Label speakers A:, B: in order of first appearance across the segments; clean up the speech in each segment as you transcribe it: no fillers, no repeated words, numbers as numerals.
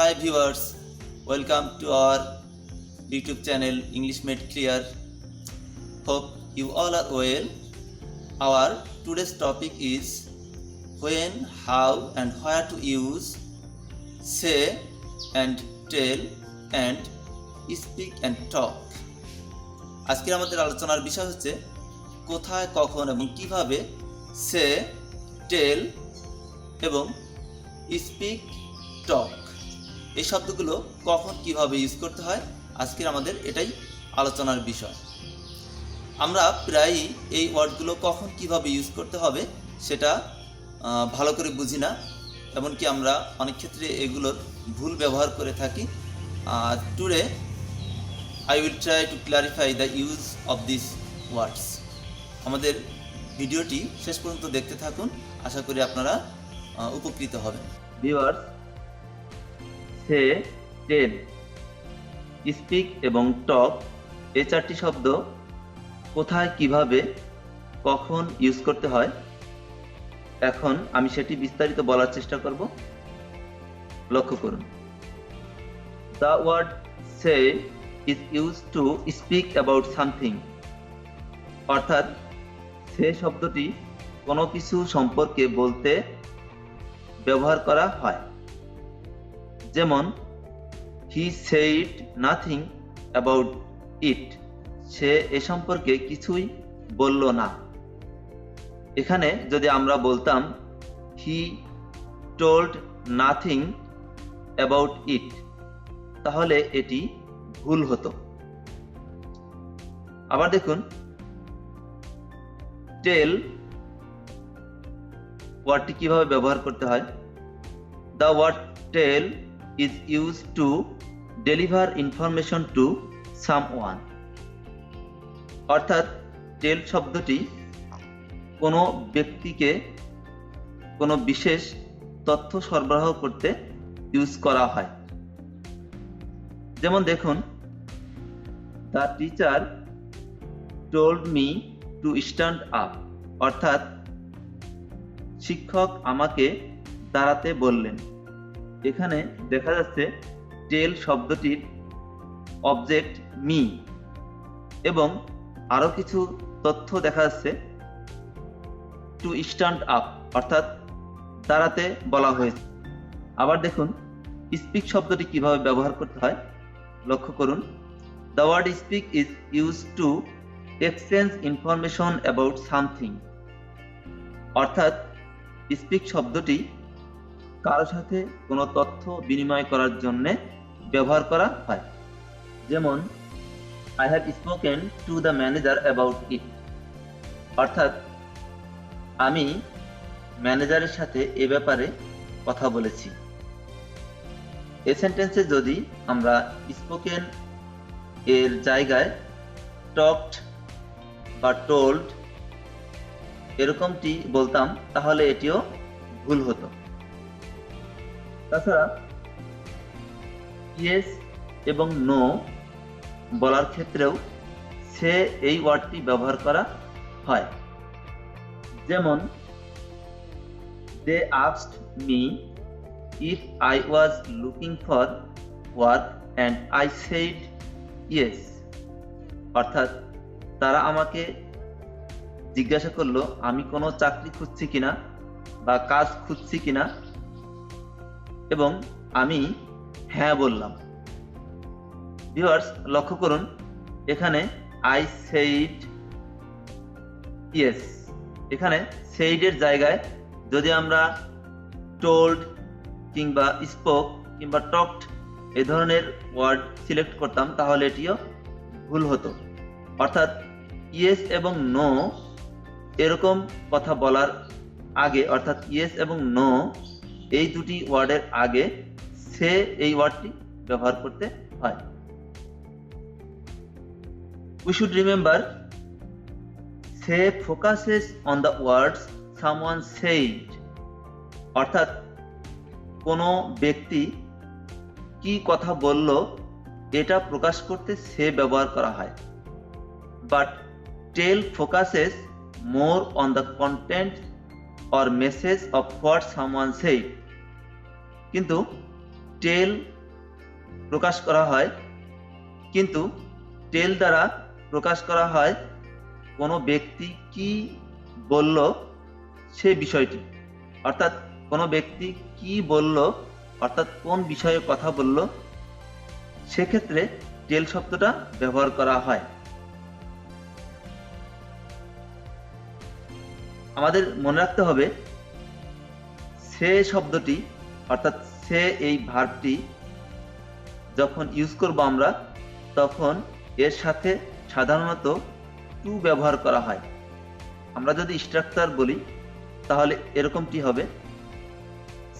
A: Hi viewers, welcome to our YouTube channel English Made Clear. Hope you all are well. Our today's topic is when, how and where to use say and tell and speak and talk. আজকে আমাদের আলোচনার বিষয় হচ্ছে কোথায়, কখন এবং কিভাবে সে, টেল এবং স্পিক, টক এই শব্দগুলো কখন কিভাবে ইউজ করতে হয় আজকের আমাদের এটাই আলোচনার বিষয়। আমরা প্রায়ই এই ওয়ার্ডগুলো কখন কিভাবে ইউজ করতে হবে সেটা ভালো করে বুঝি না, এমনকি আমরা অনেক ক্ষেত্রে এগুলোর ভুল ব্যবহার করে থাকি। Today I will try to clarify the use of these words. আমাদের ভিডিওটি শেষ পর্যন্ত দেখতে থাকুন, আশা করি আপনারা উপকৃত হবেন। ভিউয়ার্স, সে, টেল, স্পিক এবং টক এই চারটি শব্দ কোথায়, কিভাবে, কখন ইউজ করতে হয় এখন আমি সেটি বিস্তারিত বলার চেষ্টা করব। লক্ষ্য করুন, the word say is used to speak about something, অর্থাৎ সে শব্দটি কোনো কিছু সম্পর্কে বলতে ব্যবহার করা হয়। যেমন he said nothing about it, সে এ সম্পর্কে কিছুই বলল না। এখানে যদি আমরা বলতাম he told nothing about it, তাহলে এটি ভুল হতো। আবার দেখুন, টেল ওয়ার্ডটি কিভাবে ব্যবহার করতে হয়। The word tell is use to deliver information to someone, অর্থাৎ টেল শব্দটি কোনো ব্যক্তিকে কোনো বিশেষ তথ্য সরবরাহ করতে ইউজ করা হয়। যেমন দেখুন, the teacher told me to stand up, অর্থাৎ শিক্ষক আমাকে দাঁড়াতে বললেন। এখানে দেখা যাচ্ছে টেল শব্দটির অবজেক্ট মি এবং আরো কিছু তথ্য দেখা যাচ্ছে টু স্ট্যান্ড আপ, অর্থাৎ দাঁড়াতে বলা হয়েছে। আবার দেখুন, স্পিক শব্দটি কিভাবে ব্যবহার করতে হয়। লক্ষ্য করুন, the word speak is use to exchange information about something, অর্থাৎ স্পিক শব্দটি কারো সাথে কোনো তথ্য বিনিময় করার জন্য ব্যবহার করা হয়। যেমন I have spoken to the manager about it, অর্থাৎ আমি ম্যানেজারের সাথে এ ব্যাপারে কথা বলেছি। এই সেন্টেন্সে যদি আমরা স্পোকেন এর জায়গায় টকড বা টোল্ড এরকমটি বলতাম, তাহলে এটিও ভুল হতো। তাছাড়া ইয়েস এবং নো বলার ক্ষেত্রেও সে এই ওয়ার্ডটি ব্যবহার করা হয়। যেমন they asked me if I was looking for work and I said yes, অর্থাৎ তারা আমাকে জিজ্ঞাসা করলো আমি কোনো চাকরি খুঁজছি কিনা বা কাজ খুঁজছি কিনা এবং আমি হ্যাঁ বললাম। ভিউয়ার্স, লক্ষ্য করুন, এখানে I said yes, এখানে said এর জায়গায় যদি আমরা told কিংবা স্পোক কিংবা টকড এই ধরনের ওয়ার্ড সিলেক্ট করতাম, তাহলে এটিও ভুল হতো। অর্থাৎ ইয়েস এবং নো এরকম কথা বলার আগে, অর্থাৎ ইয়েস এবং নো এই দুটি ওয়ার্ডের আগে সে এই ওয়ার্ডটি ব্যবহার করতে হয়। We should remember say focuses on the words someone said, অর্থাৎ কোনো ব্যক্তি কি কথা বলল এটা প্রকাশ করতে সে ব্যবহার করা হয়। But tell focuses more on the content or message of what someone said, কিন্তু টেল প্রকাশ করা হয়, কিন্তু টেল দ্বারা প্রকাশ করা হয় কোনো ব্যক্তি কি বলল সে বিষয়টি, অর্থাৎ কোনো ব্যক্তি কি বলল অর্থাৎ কোন বিষয়ে কথা বলল, সেক্ষেত্রে টেল শব্দটা ব্যবহার করা হয়। আমাদের মনে রাখতে হবে সে শব্দটি অর্থাৎ সে এই ভার্বটি যখন ইউজ করব আমরা, তখন এর সাথে সাধারণত টু ব্যবহার করা হয়। আমরা যদি স্ট্রাকচার বলি তাহলে এরকমটি হবে,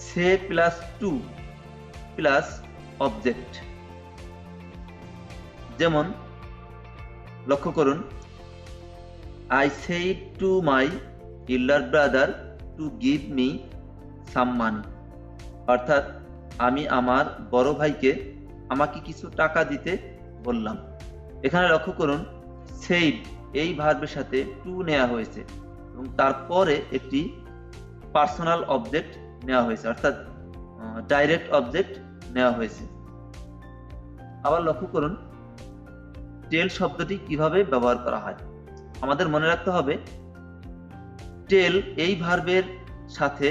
A: say plus to plus object. যেমন লক্ষ্য করুন, I said to my elder brother to give me some money, অর্থাৎ আমি আমার বড় ভাইকে আমাকে কিছু টাকা দিতে বললাম। এখানে লক্ষ্য করুন, সেড এই ভার্বের সাথে টু নেওয়া হয়েছে এবং তারপরে একটি পার্সোনাল অবজেক্ট নেওয়া হয়েছে, অর্থাৎ ডাইরেক্ট অবজেক্ট নেওয়া হয়েছে। আবার লক্ষ্য করুন টেল শব্দটি কিভাবে ব্যবহার করা হয়। আমাদের মনে রাখতে হবে টেল এই ভার্বের সাথে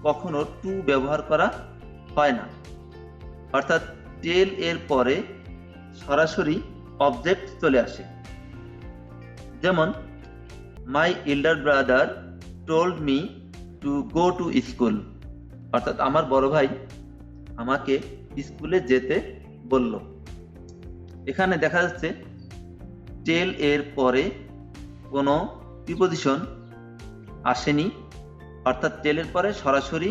A: কখনো টু ব্যবহার করা হয় না, অর্থাৎ টেল এর পরে সরাসরি অবজেক্ট চলে আসে। যেমন my elder brother told me to go to school, অর্থাৎ আমার বড় ভাই আমাকে স্কুলে যেতে বলল। এখানে দেখা যাচ্ছে টেল এর পরে কোনো প্রিপোজিশন আসেনি, অর্থাৎ টেলের পরে সরাসরি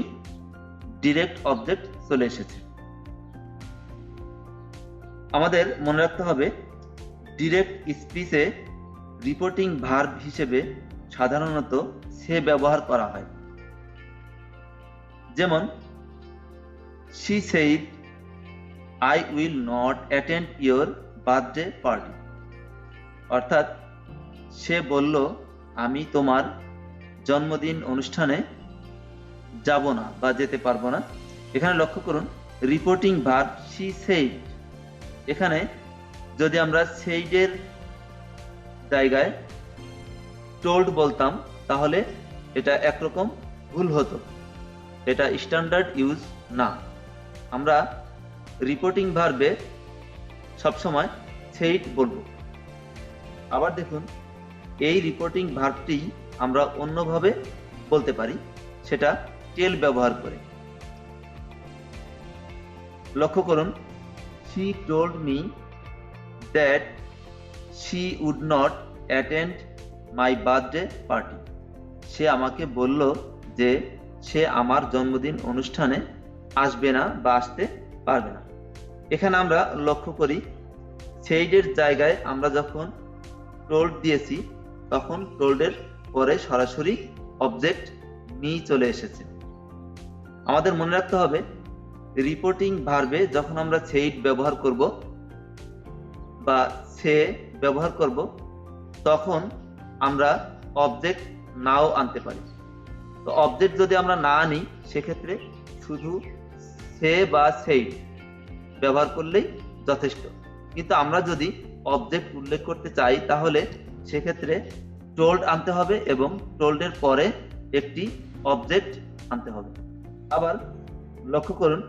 A: ডিরেক্ট অবজেক্ট চলে এসেছে। আমাদের মনে রাখতে হবে ডিরেক্ট স্পিচে রিপোর্টিং ভার্ব হিসেবে সাধারণত সে ব্যবহার করা হয়। যেমন she said I will not attend your birthday party, অর্থাৎ সে বলল আমি তোমার জন্মদিন অনুষ্ঠানে যাব না বা যেতে পারবো না। এখানে লক্ষ্য করুন রিপোর্টিং ভার্ব she said, এখানে যদি আমরা said এর জায়গায় told বলতাম তাহলে এটা একরকম ভুল হতো, এটা স্ট্যান্ডার্ড ইউজ না। আমরা রিপোর্টিং ভার্বে সবসময় said বলবো। আবার দেখুন এই রিপোর্টিং ভার্বটি আমরা অন্যভাবে বলতে পারি, সেটা টেল ব্যবহার করে। লক্ষ্য করুন she told me that she would not attend my birthday party, সে আমাকে বলল যে সে আমার জন্মদিন অনুষ্ঠানে আসবে না বা আসতে পারবে না। এখানে আমরা লক্ষ্য করি সেইডের জায়গায় আমরা যখন টোল্ড দিয়েছি তখন টোল্ডের পরে সরাসরি অবজেক্ট মি চলে এসেছে। আমাদের মনে রাখতে হবে রিপোর্টিং ভার্বে যখন আমরা সেইড ব্যবহার করব বা সে ব্যবহার করব তখন আমরা অবজেক্ট নাও আনতে পারি। তো অবজেক্ট যদি আমরা না আনি সেক্ষেত্রে শুধু সে বা সেইড ব্যবহার করলেই যথেষ্ট, কিন্তু আমরা যদি অবজেক্ট উল্লেখ করতে চাই তাহলে সেক্ষেত্রে টোল্ড আনতে হবে এবং টোল্ডের পরে একটি অবজেক্ট আনতে হবে। আবার লক্ষ্য করুন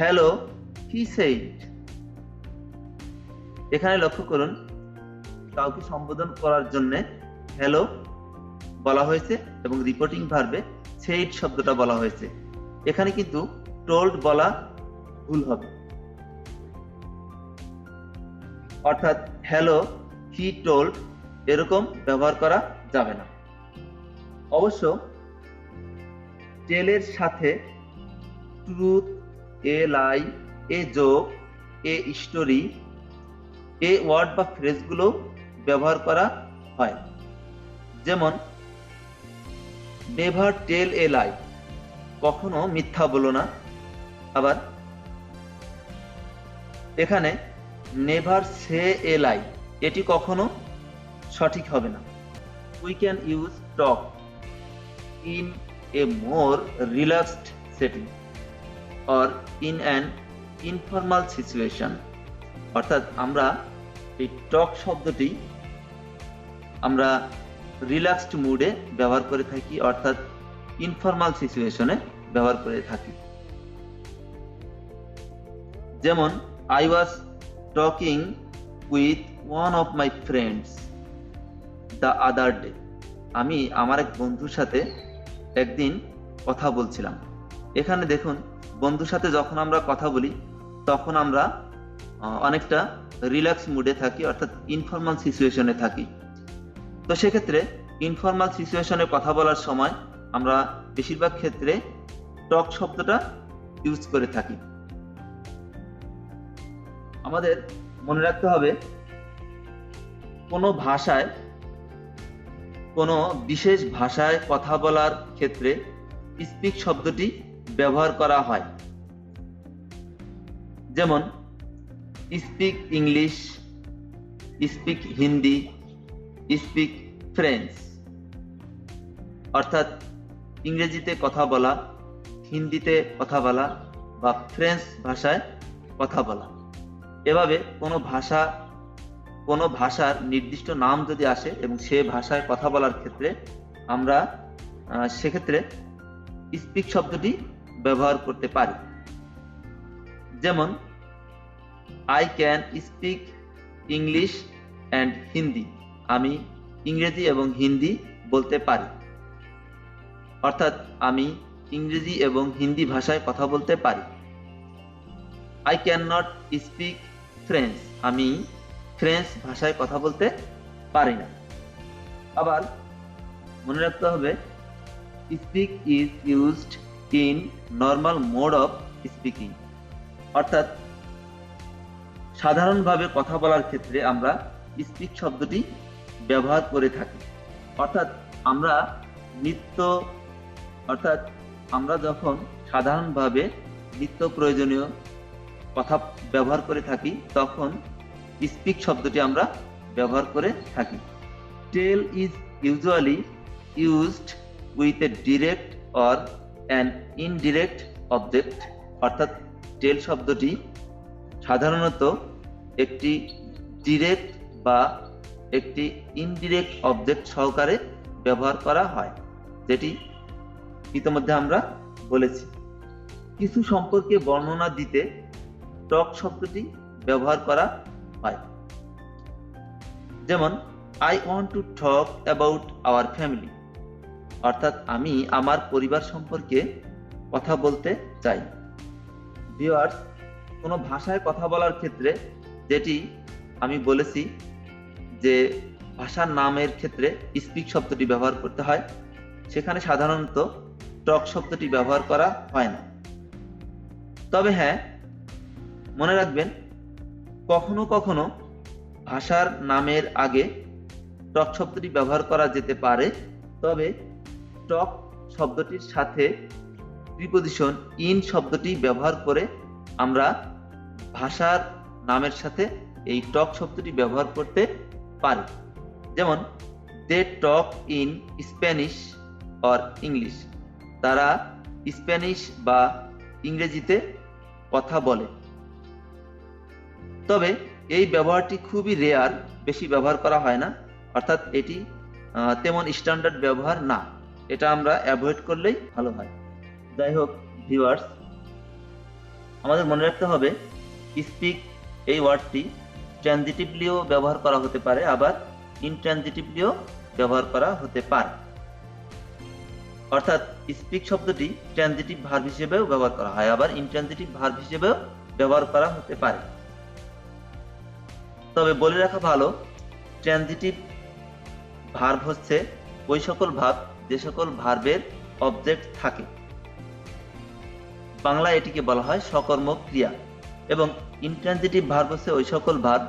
A: হ্যালো হি সেইড, এখানে লক্ষ্য করুন কাউকে সম্বোধন করার জন্য হ্যালো বলা হয়েছে এবং রিপোর্টিং ভার্বে সেইড শব্দটা বলা হয়েছে। এখানে কিন্তু টোল্ড বলা ভুল হবে, অর্থাৎ হ্যালো হি টোল্ড এরকম ব্যবহার করা যাবে না। অবশ্য টেলের সাথে truth, a lie, a joke, a story, a word বা ফ্রেজগুলো ব্যবহার করা হয়। যেমন নেভার টেল এ লাই, কখনো মিথ্যা বলো না। আবার এখানে নেভার সে এ লাই, এটি কখনো সঠিক হবে না। We can use talk in a more relaxed setting, or in an informal situation, অর্থাৎ আমরা এই টক শব্দটি আমরা রিল্যাক্সড মুডে ব্যবহার করে থাকি, অর্থাৎ ইনফর্মাল সিচুয়েশনে ব্যবহার করে থাকি। যেমন I was talking with one of my friends the other day, আমি আমার এক বন্ধুর সাথে একদিন কথা বলছিলাম। এখানে দেখুন, বন্ধুর সাথে যখন আমরা কথা বলি তখন আমরা অনেকটা রিল্যাক্স মুডে থাকি, অর্থাৎ ইনফর্মাল সিচুয়েশনে থাকি। তো সেক্ষেত্রে ইনফর্মাল সিচুয়েশনে কথা বলার সময় আমরা বেশিরভাগ ক্ষেত্রে টক শব্দটা ইউজ করে থাকি। আমাদের মনে রাখতে হবে, কোনো ভাষায়, কোনো বিশেষ ভাষায় কথা বলার ক্ষেত্রে স্পিক শব্দটি ব্যবহার করা হয়। যেমন speak English, speak Hindi, speak French, অর্থাৎ ইংরেজিতে কথা বলা, হিন্দিতে কথা বলা বা ফ্রেঞ্চ ভাষায় কথা বলা। এভাবে কোনো ভাষার নির্দিষ্ট নাম যদি আসে এবং সে ভাষায় কথা বলার ক্ষেত্রে আমরা সেক্ষেত্রে স্পিক শব্দটি ব্যবহার করতে পারি। যেমন I can speak English and Hindi, আমি ইংরেজি এবং হিন্দি বলতে পারি, অর্থাৎ আমি ইংরেজি এবং হিন্দি ভাষায় কথা বলতে পারি। I cannot speak French, আমি ফ্রেঞ্চ ভাষায় কথা বলতে পারি না। আবার মনে রাখতে হবে, speak is used in normal mode of speaking, অর্থাৎ সাধারণভাবে কথা বলার ক্ষেত্রে আমরা স্পিক শব্দটি ব্যবহার করে থাকি। অর্থাৎ আমরা যখন সাধারণভাবে নিত্য প্রয়োজনীয় কথা ব্যবহার করে থাকি তখন স্পিক শব্দটি আমরা ব্যবহার করে থাকি। Tell is usually used with a direct or an indirect object, অর্থাৎ টেল শব্দটি সাধারণত একটি ডিরেক্ট বা একটি ইনডিরেক্ট অবজেক্ট সহকারে ব্যবহার করা হয়, যেটি ইতিমধ্যে আমরা বলেছি। কিছু সম্পর্কে বর্ণনা দিতে টক শব্দটি ব্যবহার করা হয়। যেমন I want to talk about our family, অর্থাৎ আমি আমার পরিবার সম্পর্কে কথা বলতে চাই। ভিউয়ার্স, কোনো ভাষায় কথা বলার ক্ষেত্রে যেটি আমি বলেছি যে ভাষার নামের ক্ষেত্রে স্পিক শব্দটি ব্যবহার করতে হয়, সেখানে সাধারণত টক শব্দটি ব্যবহার করা হয় না। তবে হ্যাঁ, মনে রাখবেন, কখনো কখনো ভাষার নামের আগে টক শব্দটি ব্যবহার করা যেতে পারে, তবে টক শব্দটির সাথে প্রিপোজিশন ইন শব্দটি ব্যবহার করে আমরা ভাষার নামের সাথে এই টক শব্দটি ব্যবহার করতে পারি। যেমন they talk in Spanish or English, তারা স্প্যানিশ বা ইংরেজিতে কথা বলে। তবে এই ব্যবহারটি খুবই রেয়ার, বেশি ব্যবহার করা হয় না, অর্থাৎ এটি তেমন স্ট্যান্ডার্ড ব্যবহার না, এটা আমরা অ্যাভয়েড করলেই ভালো হয়। যাই হোক ভিউয়ার্স, আমাদের মনে রাখতে হবে স্পিক এই ওয়ার্ডটি ট্রানজিটিভলিও ব্যবহার করা হতে পারে, আবার ইনট্রানজিটিভলিও ব্যবহার করা হতে পারে। অর্থাৎ স্পিক শব্দটি ট্রানজিটিভ ভার্ব হিসেবেও ব্যবহার করা হয়, আবার ইনট্রানজিটিভ ভার্ব হিসেবেও ব্যবহার করা হতে পারে। তবে বলে রাখা ভালো, ট্রানজিটিভ ভার্ব হচ্ছে ওই সকল ভার্ব যে সকল ভার্বের অবজেক্ট থাকে। বাংলায় এটিকে বলা হয় সকর্মক ক্রিয়া, এবং ইনট্রানজিটিভ ভার্ব হচ্ছে ওই সকল ভার্ব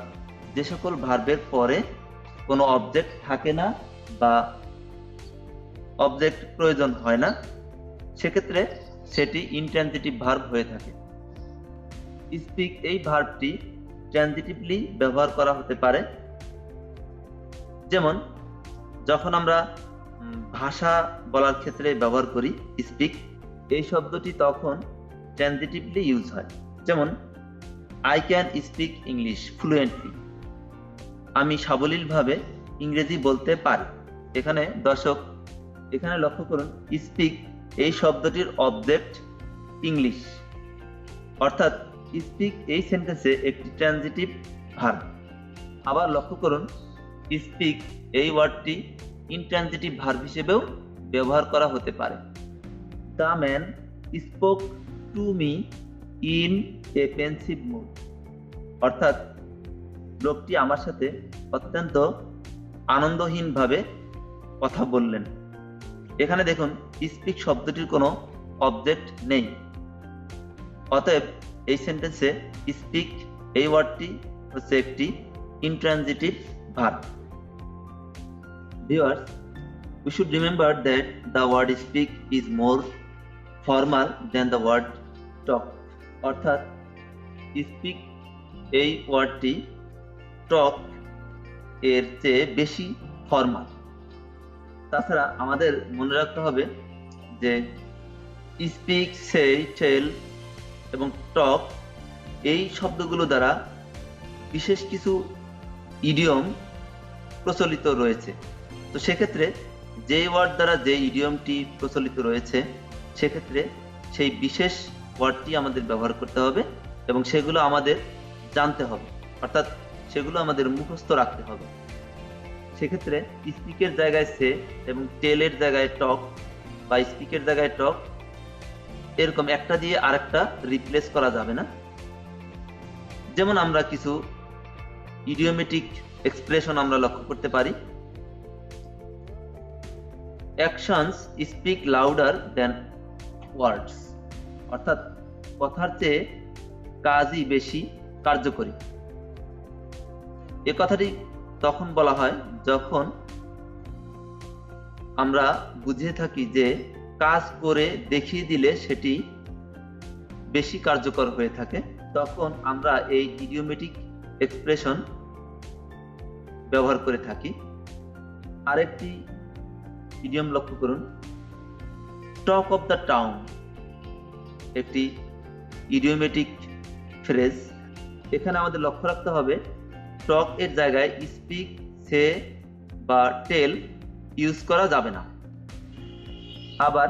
A: যে সকল ভার্বের পরে কোনো অবজেক্ট থাকে না বা অবজেক্ট প্রয়োজন হয় না, সেক্ষেত্রে সেটি ইনট্রানজিটিভ ভার্ব হয়ে থাকে। স্পিক এই ভার্বটি ট্রানজিটিভলি ব্যবহার করা হতে পারে। যেমন যখন আমরা ভাষা বলার ক্ষেত্রে ব্যবহার করি স্পিক এই শব্দটি, তখন ট্রানজিটিভলি ইউজ হয়। যেমন I can speak English fluently, আমি সাবলীলভাবে ইংরেজি বলতে পারি। এখানে দর্শক এখানে লক্ষ্য করুন, স্পিক এই শব্দটির অবজেক্ট ইংলিশ, অর্থাৎ স্পিক এই সেন্টেন্সে একটি ট্রানজিটিভ ভার্ব। আবার লক্ষ্য করুন, স্পিক এই ওয়ার্ডটি ইনট্রানজিটিভ ভার্ব হিসেবেও ব্যবহার করা হতে পারে। The man spoke to me in a pensive mood, অর্থাৎ লোকটি আমার সাথে অত্যন্ত আনন্দহীনভাবে কথা বললেন। এখানে দেখুন, স্পিক শব্দটির কোনো অবজেক্ট নেই, অতএব এই সেন্টেন্সে স্পিক এই ওয়ার্ডটি হচ্ছে একটি intransitive verb. Viewers, we should remember that the word speak is more formal than the word talk, অর্থাৎ স্পিক এই ওয়ার্ডটি টক এর চেয়ে বেশি ফর্মাল। তাছাড়া আমাদের মনে রাখতে হবে যে স্পিক, সে, টেল এবং টক এই শব্দগুলো দ্বারা বিশেষ কিছু ইডিয়ম প্রচলিত রয়েছে। তো সেক্ষেত্রে যে ওয়ার্ড দ্বারা যে ইডিয়মটি প্রচলিত রয়েছে, সেক্ষেত্রে সেই বিশেষ ওয়ার্ডটি আমাদের ব্যবহার করতে হবে এবং সেগুলো আমাদের জানতে হবে, অর্থাৎ সেগুলো আমাদের মুখস্থ রাখতে হবে। সেক্ষেত্রে স্পিকের জায়গায় সে এবং টেলের জায়গায় টক বা স্পিকের জায়গায় টক, এরকম একটা দিয়ে আরেকটা রিপ্লেস করা যাবে না। যেমন আমরা কিছু ইডিওমেটিক এক্সপ্রেশন আমরা লক্ষ্য করতে পারি। অ্যাকশনস স্পিক লাউডার দ্যান ওয়ার্ডস, অর্থাৎ কথার চেয়ে কাজই বেশি কার্যকরী। এ কথাটি তখন বলা হয় যখন আমরা বুঝে থাকি যে কাজ করে দেখিয়ে দিলে সেটি বেশি কার্যকর হয়ে থাকে, তখন আমরা এই ইডিওমেটিক এক্সপ্রেশন ব্যবহার করে থাকি। আরেকটি ইডিয়ম লক্ষ্য করুন, টক অফ দ্য টাউন, একটি ইডিওমেটিক ফ্রেজ। এখানে আমাদের লক্ষ্য রাখতে হবে টক এর জায়গায় স্পিক, সে বা টেল ইউজ করা যাবে না। আবার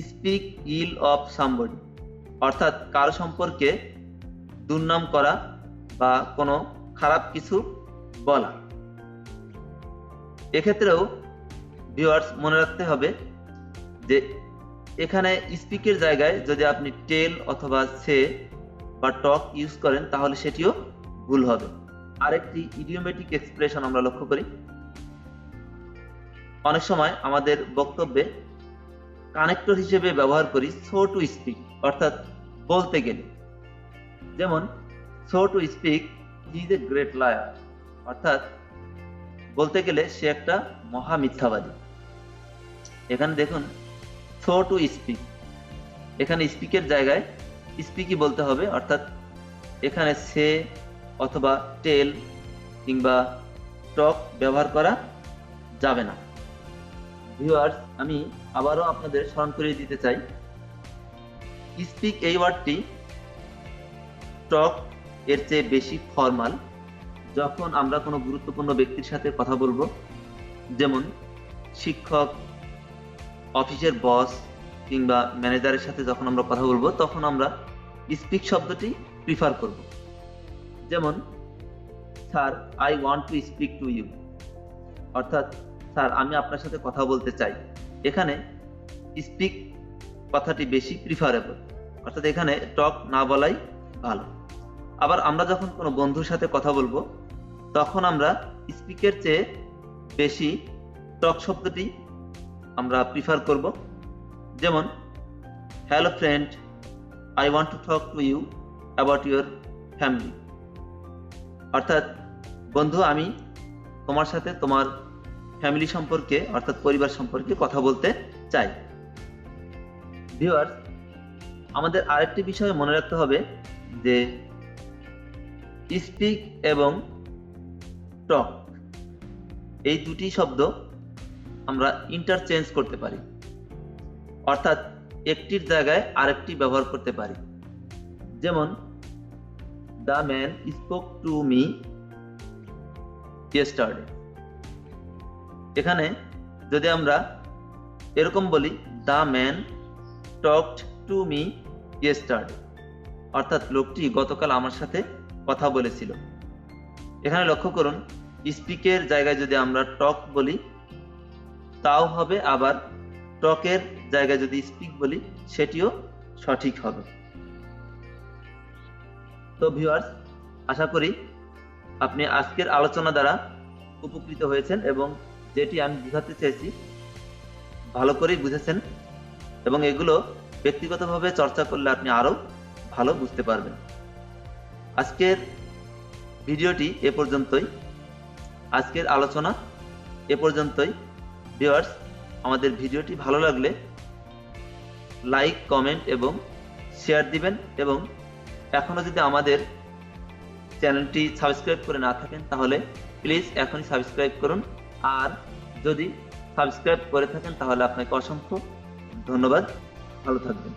A: স্পিক ইল অফ সামবডি, অর্থাৎ কারো সম্পর্কে দুর্নাম করা বা কোনো খারাপ কিছু বলা। এক্ষেত্রেও ভিউয়ার্স মনে রাখতে হবে যে এখানে স্পিকের জায়গায় যদি আপনি টেল অথবা সে বা টক ইউজ করেন তাহলে সেটিও ভুল হবে। আরেকটি ইডিওমেটিক এক্সপ্রেশন আমরা লক্ষ্য করি, অনেক সময় আমাদের বক্তব্যে কানেক্টর হিসেবে ব্যবহার করি সো টু স্পিক, অর্থাৎ বলতে গেলে। যেমন so to speak he is a great liar, অর্থাৎ বলতে গেলে সে একটা মহা মিথ্যাবাদী। এখানে দেখুন সো টু স্পিক, এখানে স্পিকের জায়গায় স্পিকই বলতে হবে, অর্থাৎ এখানে সে অথবা টেল কিংবা টক ব্যবহার করা যাবে না। ভিউয়ার্স, আমি আবারও আপনাদের স্মরণ করিয়ে দিতে চাই, স্পিক এই ওয়ার্ডটি টক এর চেয়ে বেশি ফর্মাল যখন আমরা কোনো গুরুত্বপূর্ণ ব্যক্তির সাথে কথা বলবো, যেমন শিক্ষক, অফিসের বস কিংবা ম্যানেজারের সাথে যখন আমরা কথা বলবো তখন আমরা স্পিক শব্দটি প্রিফার করব। যেমন sir, I want to speak to you, অর্থাৎ স্যার আমি আপনার সাথে কথা বলতে চাই। এখানে স্পিক কথাটি বেশি প্রিফারেবল, অর্থাৎ এখানে টক না বলাই ভালো। আবার আমরা যখন কোনো বন্ধুর সাথে কথা বলবো তখন আমরা স্পিকের চেয়ে বেশি টক শব্দটি আমরা প্রিফার করব। যেমন hello friend, I want to talk to you about your family, অর্থাৎ বন্ধু আমি তোমার সাথে তোমার ফ্যামিলি সম্পর্কে অর্থাৎ পরিবার সম্পর্কে কথা বলতে চাই। ভিউয়ার্স, আমাদের আরেকটি বিষয় মনে রাখতে হবে যে স্পিক এবং টক এই দুটি শব্দ আমরা ইন্টারচেঞ্জ করতে পারি, অর্থাৎ একটির জায়গায় আরেকটি ব্যবহার করতে পারি। যেমন the man spoke to me yesterday. এখানে যদি আমরা এরকম বলি the man talked to me yesterday, অর্থাৎ লোকটি গতকাল আমার সাথে কথা বলেছিল। এখানে লক্ষ্য করুন, স্পিকের জায়গায় যদি আমরা টক বলি তাও হবে, আবার টকের জায়গায় যদি স্পিক বলি সেটিও সঠিক হবে। তো ভিউয়ার্স, আশা করি আপনি আজকের আলোচনা দ্বারা উপকৃত হয়েছেন এবং যেটি আমি বোঝাতে চেয়েছি ভালো করেই বুঝেছেন, এবং এগুলো ব্যক্তিগতভাবে চর্চা করলে আপনি আরো ভালো বুঝতে পারবেন। আজকের ভিডিওটি এ পর্যন্তই, আজকের আলোচনা এ পর্যন্তই। ভিউয়ার্স, আমাদের ভিডিওটি ভালো লাগলে লাইক, কমেন্ট এবং শেয়ার দিবেন, এবং এখনো যদি আমাদের চ্যানেলটি সাবস্ক্রাইব করে না থাকেন তাহলে প্লিজ এখনই সাবস্ক্রাইব করুন, আর যদি সাবস্ক্রাইব করে থাকেন তাহলে আপনাকে অসংখ্য ধন্যবাদ। ভালো থাকবেন।